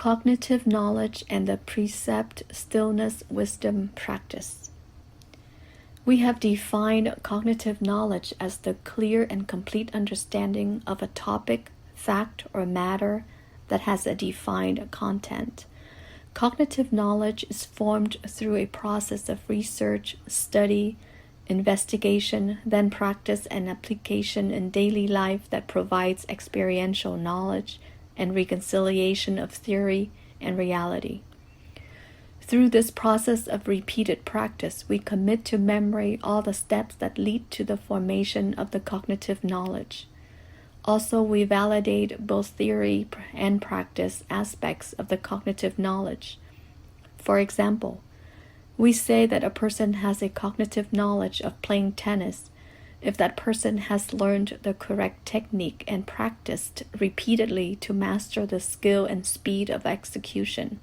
Cognitive knowledge and the PRECEPT Stillness Wisdom Practice. We have defined cognitive knowledge as the clear and complete understanding of a topic, fact, or matter that has a defined content. Cognitive knowledge is formed through a process of research, study, investigation, then practice and application in daily life that provides experiential knowledge and reconciliation of theory and reality. Through this process of repeated practice, we commit to memory all the steps that lead to the formation of the cognitive knowledge. Also, we validate both theory and practice aspects of the cognitive knowledge. For example, we say that a person has a cognitive knowledge of playing tennis if that person has learned the correct technique and practiced repeatedly to master the skill and speed of execution.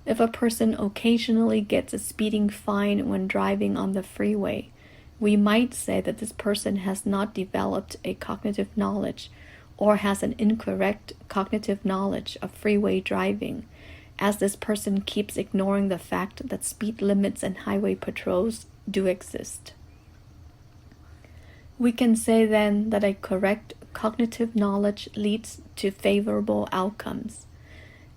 If a person occasionally gets a speeding fine when driving on the freeway, we might say that this person has not developed a cognitive knowledge or has an incorrect cognitive knowledge of freeway driving, as this person keeps ignoring the fact that speed limits and highway patrols do exist. We can say then that a correct cognitive knowledge leads to favorable outcomes,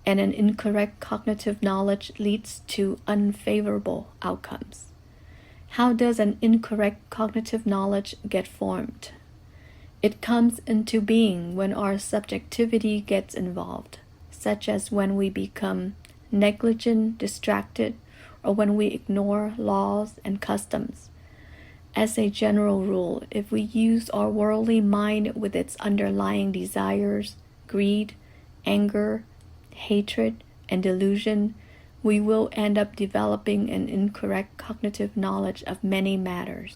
and an incorrect cognitive knowledge leads to unfavorable outcomes. How does an incorrect cognitive knowledge get formed? It comes into being when our subjectivity gets involved, such as when we become negligent, distracted, or when we ignore laws and customs. As a general rule, if we use our worldly mind with its underlying desires, greed, anger, hatred, and delusion, we will end up developing an incorrect cognitive knowledge of many matters.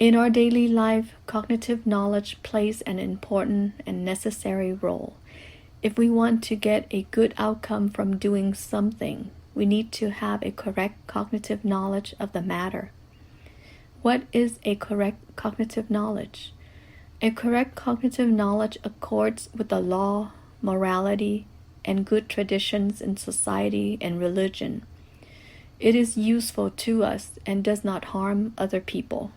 In our daily life, cognitive knowledge plays an important and necessary role. If we want to get a good outcome from doing something, we need to have a correct cognitive knowledge of the matter. What is a correct cognitive knowledge? A correct cognitive knowledge accords with the law, morality, and good traditions in society and religion. It is useful to us and does not harm other people.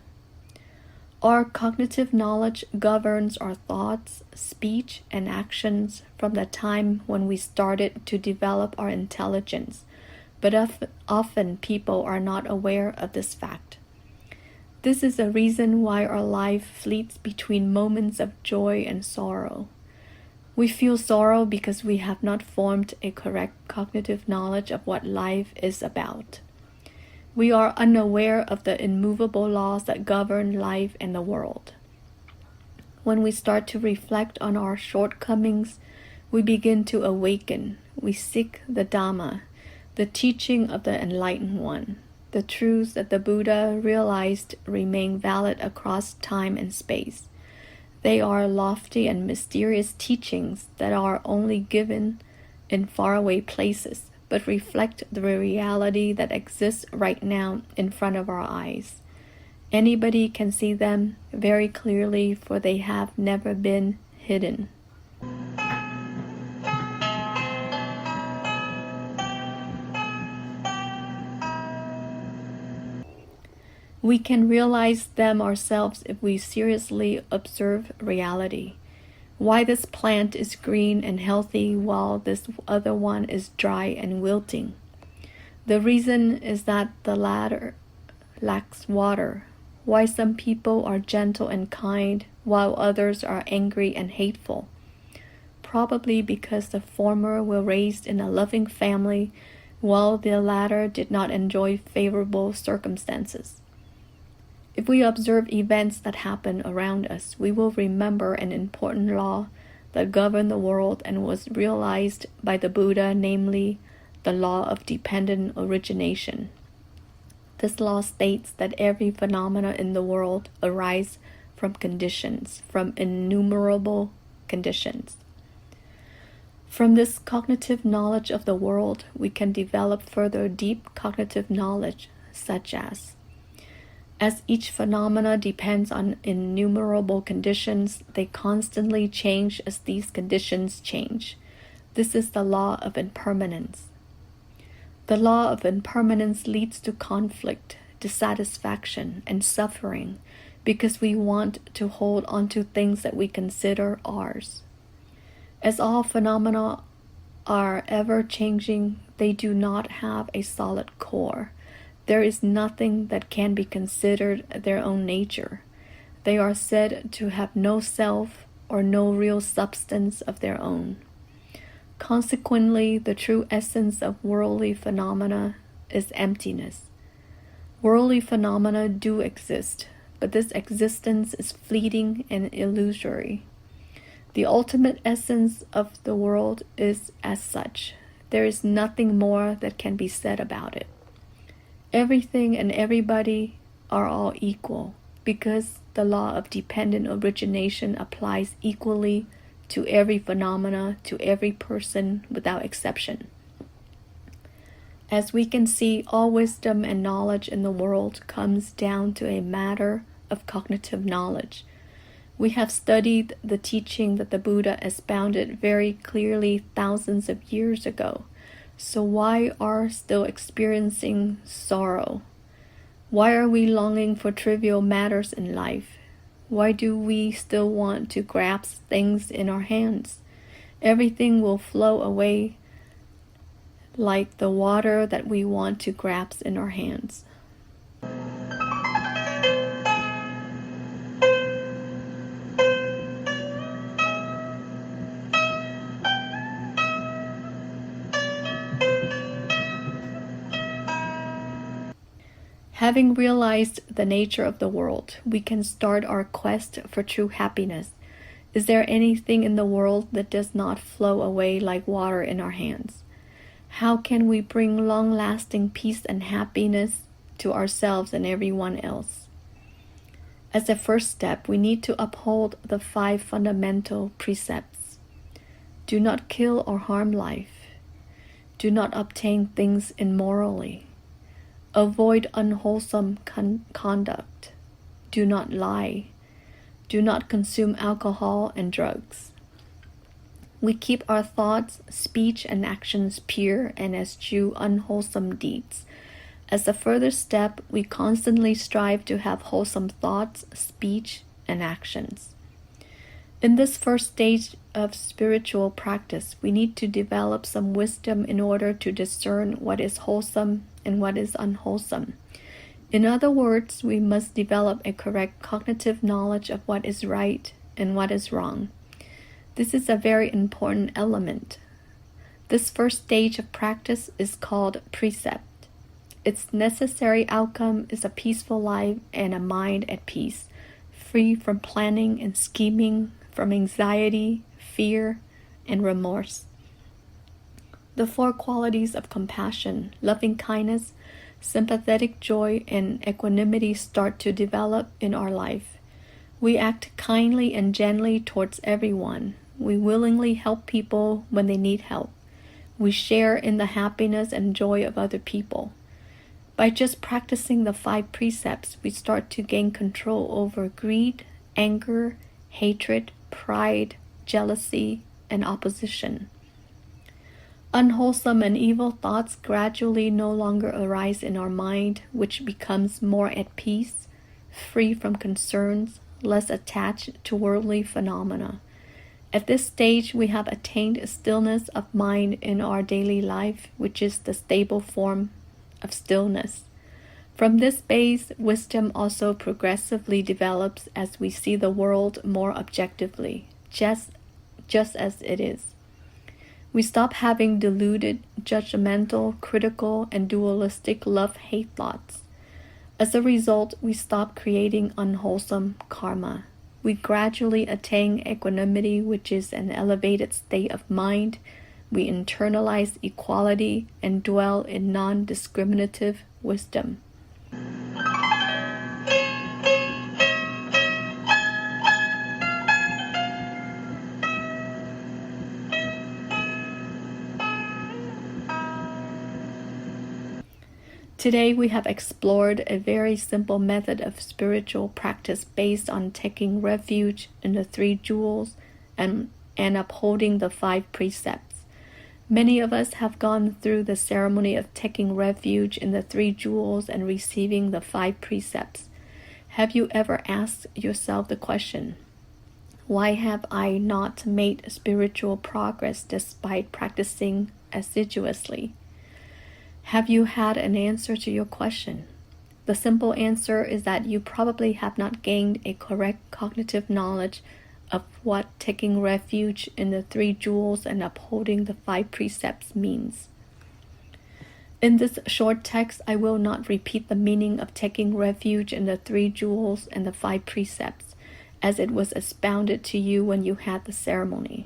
Our cognitive knowledge governs our thoughts, speech, and actions from the time when we started to develop our intelligence, but often people are not aware of this fact. This is a reason why our life fleets between moments of joy and sorrow. We feel sorrow because we have not formed a correct cognitive knowledge of what life is about. We are unaware of the immovable laws that govern life and the world. When we start to reflect on our shortcomings, we begin to awaken. We seek the Dhamma, the teaching of the Enlightened One. The truths that the Buddha realized remain valid across time and space. They are lofty and mysterious teachings that are only given in faraway places, but reflect the reality that exists right now in front of our eyes. Anybody can see them very clearly, for they have never been hidden. We can realize them ourselves if we seriously observe reality. Why this plant is green and healthy while this other one is dry and wilting. The reason is that the latter lacks water. Why some people are gentle and kind while others are angry and hateful. Probably because the former were raised in a loving family while the latter did not enjoy favorable circumstances. If we observe events that happen around us, we will remember an important law that governed the world and was realized by the Buddha, namely the law of dependent origination. This law states that every phenomena in the world arises from conditions, from innumerable conditions. From this cognitive knowledge of the world, we can develop further deep cognitive knowledge, such as each phenomena depends on innumerable conditions, they constantly change as these conditions change. This is the law of impermanence. The law of impermanence leads to conflict, dissatisfaction, and suffering because we want to hold on to things that we consider ours. As all phenomena are ever changing, they do not have a solid core. There is nothing that can be considered their own nature. They are said to have no self or no real substance of their own. Consequently, the true essence of worldly phenomena is emptiness. Worldly phenomena do exist, but this existence is fleeting and illusory. The ultimate essence of the world is as such. There is nothing more that can be said about it. Everything and everybody are all equal because the law of dependent origination applies equally to every phenomena, to every person without exception. As we can see, all wisdom and knowledge in the world comes down to a matter of cognitive knowledge. We have studied the teaching that the Buddha expounded very clearly thousands of years ago. So why are still experiencing sorrow? Why are we longing for trivial matters in life? Why do we still want to grasp things in our hands? Everything will flow away like the water that we want to grasp in our hands. Having realized the nature of the world, we can start our quest for true happiness. Is there anything in the world that does not flow away like water in our hands? How can we bring long-lasting peace and happiness to ourselves and everyone else? As a first step, we need to uphold the 5 fundamental precepts. Do not kill or harm life. Do not obtain things immorally. Avoid unwholesome conduct. Do not lie. Do not consume alcohol and drugs. We keep our thoughts, speech, and actions pure and eschew unwholesome deeds. As a further step, we constantly strive to have wholesome thoughts, speech, and actions. In this first stage of spiritual practice, we need to develop some wisdom in order to discern what is wholesome and what is unwholesome. In other words, we must develop a correct cognitive knowledge of what is right and what is wrong. This is a very important element. This first stage of practice is called precept. Its necessary outcome is a peaceful life and a mind at peace, free from planning and scheming, from anxiety, fear, and remorse. The 4 qualities of compassion, loving kindness, sympathetic joy, and equanimity start to develop in our life. We act kindly and gently towards everyone. We willingly help people when they need help. We share in the happiness and joy of other people. By just practicing the 5 precepts, we start to gain control over greed, anger, hatred, pride, jealousy, and opposition. Unwholesome and evil thoughts gradually no longer arise in our mind, which becomes more at peace, free from concerns, less attached to worldly phenomena. At this stage, we have attained a stillness of mind in our daily life, which is the stable form of stillness. From this base, wisdom also progressively develops as we see the world more objectively, just as it is. We stop having deluded, judgmental, critical, and dualistic love-hate thoughts. As a result, we stop creating unwholesome karma. We gradually attain equanimity, which is an elevated state of mind. We internalize equality and dwell in non-discriminative wisdom. Today we have explored a very simple method of spiritual practice based on taking refuge in the 3 jewels and upholding the 5 precepts. Many of us have gone through the ceremony of taking refuge in the 3 jewels and receiving the 5 precepts. Have you ever asked yourself the question, why have I not made spiritual progress despite practicing assiduously? Have you had an answer to your question? The simple answer is that you probably have not gained a correct cognitive knowledge of what taking refuge in the 3 jewels and upholding the 5 precepts means. In this short text, I will not repeat the meaning of taking refuge in the 3 jewels and the 5 precepts, as it was expounded to you when you had the ceremony.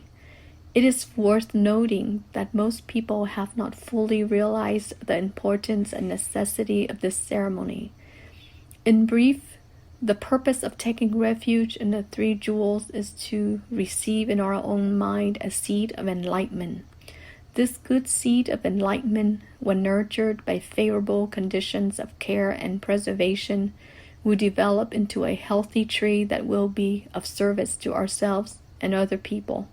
It is worth noting that most people have not fully realized the importance and necessity of this ceremony. In brief, the purpose of taking refuge in the 3 jewels is to receive in our own mind a seed of enlightenment. This good seed of enlightenment, when nurtured by favorable conditions of care and preservation, will develop into a healthy tree that will be of service to ourselves and other people.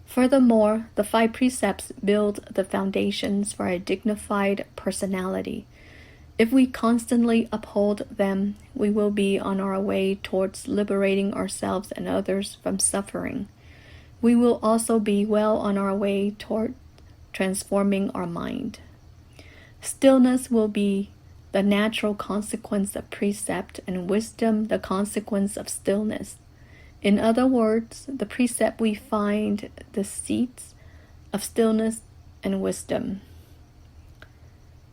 Furthermore, the 5 precepts build the foundations for a dignified personality. If we constantly uphold them, we will be on our way towards liberating ourselves and others from suffering. We will also be well on our way toward transforming our mind. Stillness will be the natural consequence of precept, and wisdom the consequence of stillness. In other words, the precept we find the seeds of stillness and wisdom.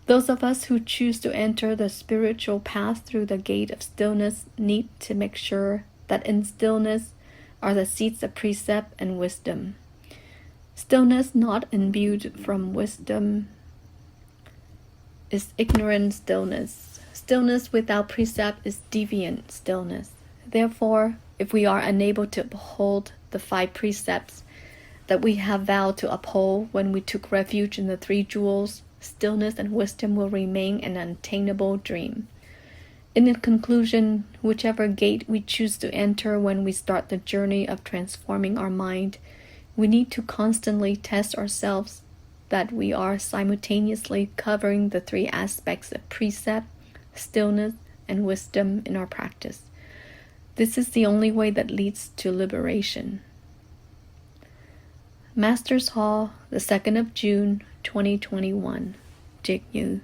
Those of us who choose to enter the spiritual path through the gate of stillness need to make sure that in stillness are the seeds of precept and wisdom. Stillness not imbued from wisdom is ignorant stillness. Stillness without precept is deviant stillness. Therefore, if we are unable to uphold the 5 precepts that we have vowed to uphold when we took refuge in the 3 jewels, stillness and wisdom will remain an unattainable dream. In conclusion, whichever gate we choose to enter when we start the journey of transforming our mind, we need to constantly test ourselves that we are simultaneously covering the 3 aspects of precept, stillness, and wisdom in our practice. This is the only way that leads to liberation. Masters Hall, the 2nd of June, 2021. Triệt Như.